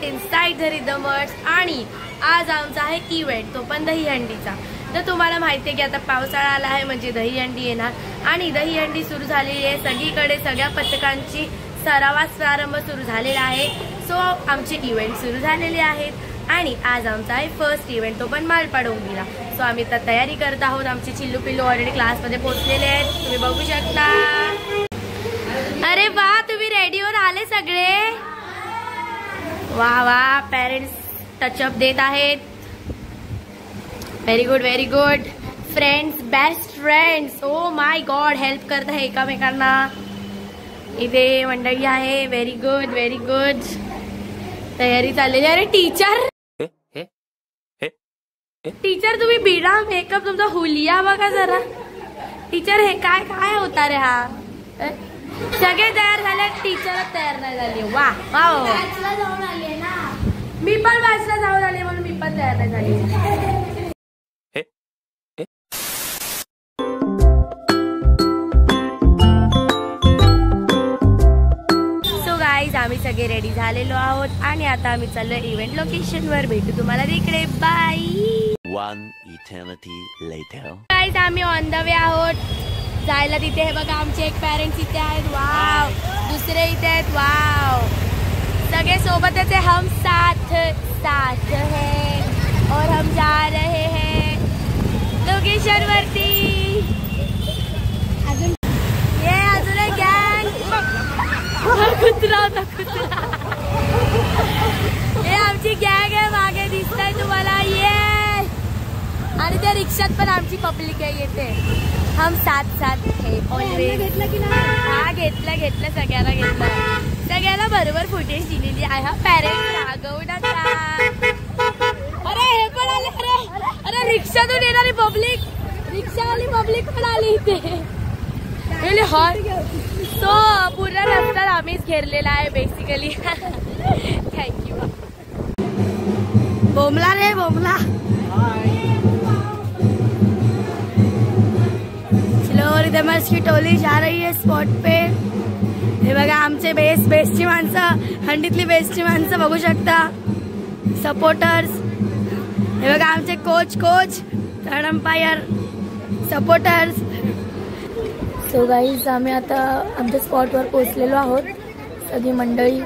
Inside the रिदमर्स आणि आज आमचा आहे इव्हेंट, तो पण दहीहंडीचा। तर तुम्हाला माहिती आहे की आता पावसाळा आला आहे म्हणजे दहीहंडी येणार आणि दहीहंडी सुरू झालेली आहे सगळीकडे, सगळ्या पथकांची सरावास प्रारंभ सुरू झालेला आहे। सो आमचे इव्हेंट सुरू झालेले आहेत आणि आज आमचा आहे फर्स्ट इव्हेंट, तो पण मालपाड ओंगीला। सो आम्ही तर तयारी करत आहोत। आमचे चिल्लू पिल्लू ऑलरेडी क्लासमध्ये पोहोचलेले आहेत, तुम्ही बघू शकता। अरे वा, तुम्ही रेडिओवर आले सगळे, वा वा। पेरेंट्स टचअप देत आहेत, very good very good. Friends, best friends, oh my God, help करत आहे एकामेकांना। इथे मंडळी आहे, व्हेरी गुड व्हेरी गुड। तयारी चाललेली। अरे टीचर टीचर तुम्ही बिना मेकअप, तुमचा हुलिया बघा जरा। टीचर हे काय काय होता रे हा? सगळे तयार झाले, टीचरच तयार नाही झाली। वा वा, जाऊन आले ना, मी पण वाचला जाऊन आले म्हणून मी पण तयार नाही झाली। आम्ही सगळे रेडी झालेलो आहोत आणि आता आम्ही चाललोय इव्हेंट लोकेशन वर। भेटू तुम्हाला तिकडे, bye. One eternity later. Guys, आम्ही ऑन द वे आहोत जायला तिथे। हे बघा, आमचे एक पेरेंट्स इथे आहेत, वाव। दुसरे इथे आहेत, वाव। सगळे सोबतच आहे, हम साथ साथ है और हम जा रहे हैं लोकेशन वरती। ये अजून एक गँग, कुत्रा होता कुत्रा। हे आमची गँग आहे, मागे दिसतंय तुम्हाला ये। आणि त्या रिक्षात पण आमची पब्लिक आहे येते। हम साथ साथ है ऑलवेज। घेतलं की नाही? हा, घेतलं घेतलं, सगळ्यांना घेतलं, सगळ्याला बरोबर फुटेज दिलेली आहे। हा पेरेंट्स रागवू नका। अरे हे पण आले, अरे अरे रिक्षातून येणारी पब्लिक, रिक्षावाली पब्लिक पण आली इथे। सो पूर्ण रस्ता आम्हीच घेरलेला आहे बेसिकली। थँक्यू। बोमला रे बोमला। चिल्लू रिदमर्स की टोली जा रही है स्पॉट पे। हे बघा, आमचे बेस्टची माणसं, हंडीतली बेस्टची माणसं बघू शकता, सपोर्टर्स। हे बघा, आमचे coach third umpire, supporters. So guys, आम्ही आता आमच्या स्पॉटवर पोहोचलेलो आहोत। सगळी मंडळी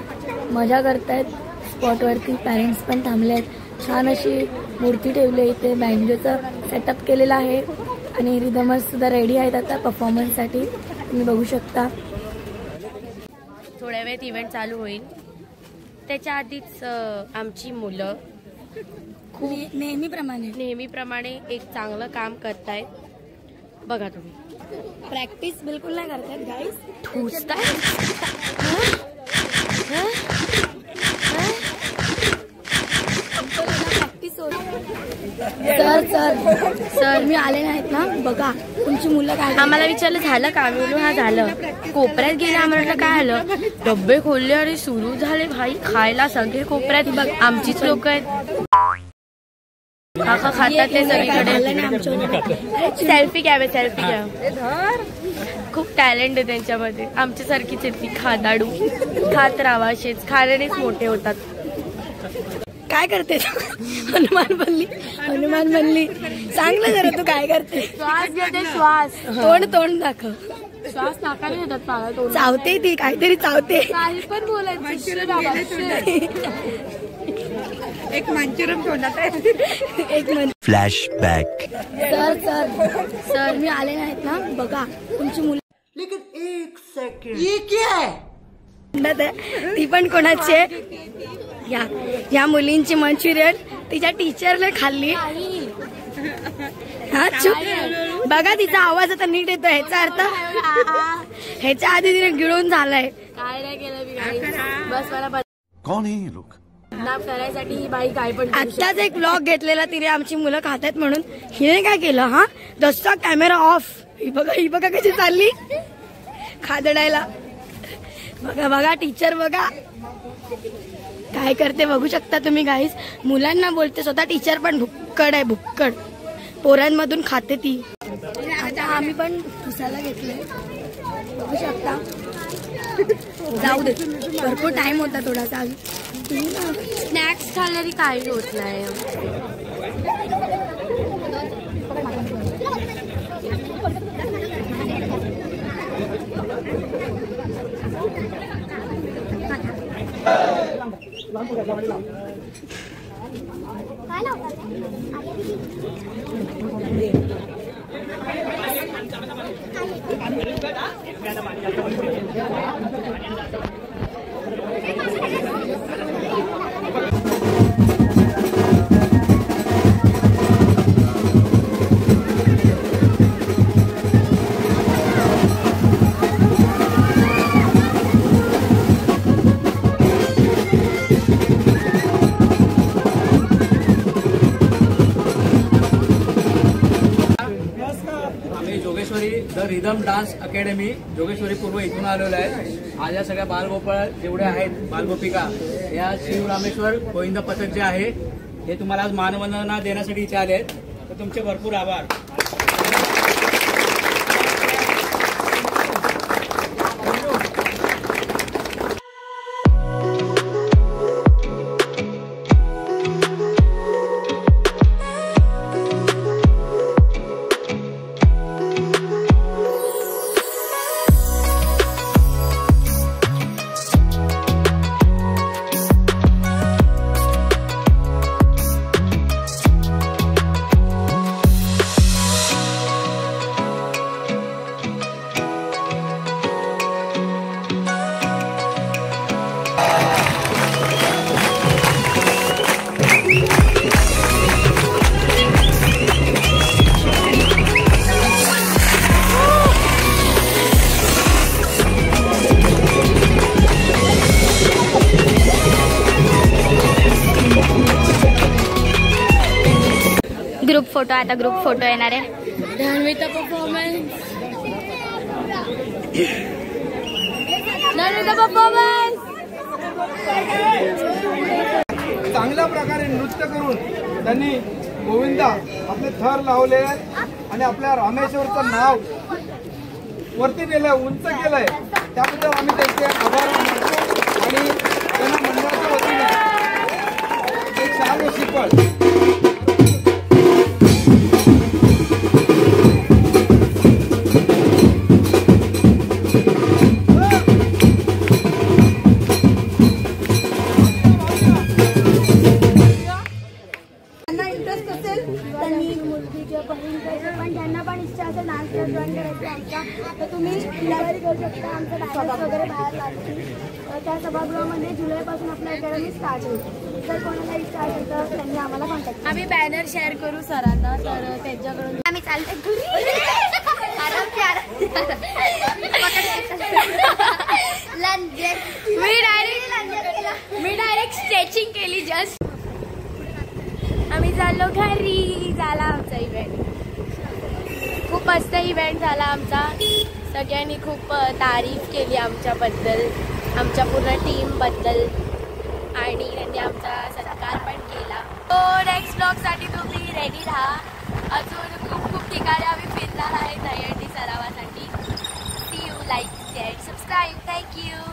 मजा करतायत स्पॉटवरती, पॅरेंट्स पण थांबले आहेत। छान अशी मूर्ती ठेवली आहे इथे, बँजोचं सेटअप केलेलं आहे आणि रिदमर्स सुद्धा रेडी आहेत आता परफॉर्मन्ससाठी, तुम्ही बघू शकता। थोड्या वेळात इव्हेंट चालू होईल, त्याच्या आधीच आमची मुलं खूप नेहमीप्रमाणे एक चांगलं काम करतायत। बघा तुम्ही, प्रॅक्टिस बिलकुल नाही करतायत गाईस, ठुसताय। सर मी आले नाहीत ना, बघा तुमची मुलं काय। आम्हाला विचारलं झालं का, मी बोलू हा झालं। कोपऱ्यात गेले, आम्हाला काय आलं, डब्बे खोलले आणि सुरू झाले भाई खायला सगळे कोपऱ्यात। बघ, आमचीच लोक आहेत, खातात ते सगळीकडे। सेल्फी घ्या, सेल्फी घ्या। खूप टॅलेंट आहे त्यांच्यामध्ये, आमच्यासारखीच आहे ती, खादाडू। खात राहावा, असेच खाण्यानेच मोठे होतात। काय करते? हनुमान बनली। सांगलं जरा तू काय करते? श्वास घेते, श्वास। तोंड दाखव। श्वास नाकाने घेतात, पाला चावते ती, काहीतरी चावते। काही पण बोलायचं। एक मंचुरियन तोंडात आहे, एक फ्लॅशबॅक। सर मी आले नाहीत ना, बघा तुमची मुलं। लेकिन एक सेकंड, ये क्या है? ती पण कोणाची आहे? या मुलींची मंचुरियन तिच्या टीचरने खाल्ली। हा, चुप। बघा, तिचा आवाज आता नीट येतो, ह्याचा अर्थ ह्याच्या आधी तिने गिळून झालाय। काय नाही केलं, बस मला कोण आहे लोक करायसाठी ही बाई काय पण। आत्ताच एक ब्लॉग घेतलेला तिने, आमची मुलं खातात म्हणून। हिने काय केलं, हा दसचा कॅमेरा ऑफ। ही बघा कशी चालली खादडायला। बघा टीचर बघा काय करते, बघू शकता तुम्ही गाईस। मुलांना बोलते, स्वतः टीचर पण भुक्कड आहे, भुक्कड। पोरांमधून खाते ती। आता आम्ही पण पुसायला घेतले, बघू शकता। जाऊ दे, भरपूर टाइम होता थोडासा। स्नॅक्स खाल्ल्याने काही होत नाही. The rhythm dance academy Jogeshwari पूर्व इथून आलेलो आहे. आज या सगळ्या बालगोपाळ जेवढे आहेत बालगोपिका या शिवरामेश्वर गोविंद पथक जे आहे हे तुम्हाला आज मानवंदना देण्यासाठी इथे आले आहेत. तर तुमचे भरपूर आभार. ग्रुप फोटो, आता ग्रुप फोटो येणार आहे. धानवीचा परफॉर्मन्स, चांगल्या प्रकारे नृत्य करून त्यांनी गोविंदा आपले थर लावले आणि आपल्या रामेश्वरचं नाव वरती नेलंय, उंच केलंय. त्याबद्दल आम्ही त्यांचे आभार मानतो आणि त्यांना मंडळाच्या वतीने एक छान शिकवण. पण ज्यांना पण इच्छा असेल डान्स क्लास जॉईन करायची आमचा, तर तुम्ही डिलिव्हरी करू शकता. आमचं डान्स वगैरे बाहेर लागतील. त्या सभागृहामध्ये जुलैपासून आपलं अकॅडमी स्टार्ट होईल. जर कोणाला इच्छा असेल तर त्यांनी आम्हाला कॉन्टॅक्ट. आम्ही बॅनर शेअर करू सरांना, तर त्यांच्याकडून आम्ही चालते. मी डायरेक्ट स्ट्रेचिंग केली जस्ट. आम्ही चाललो घरी. झाला आमचा इव्हेंट, खूप मस्त इव्हेंट झाला आमचा. सगळ्यांनी खूप तारीफ केली आमच्याबद्दल, आमच्या पूर्ण टीमबद्दल, आणि त्यांनी आमचा सत्कार पण केला. तो नेक्स्ट ब्लॉगसाठी तुम्ही रेडी राहा. अजून खूप खूप ठिकाणी आम्ही फिरणार आहे दहीहंडी सरावासाठी. See you, like, share, subscribe. Thank you.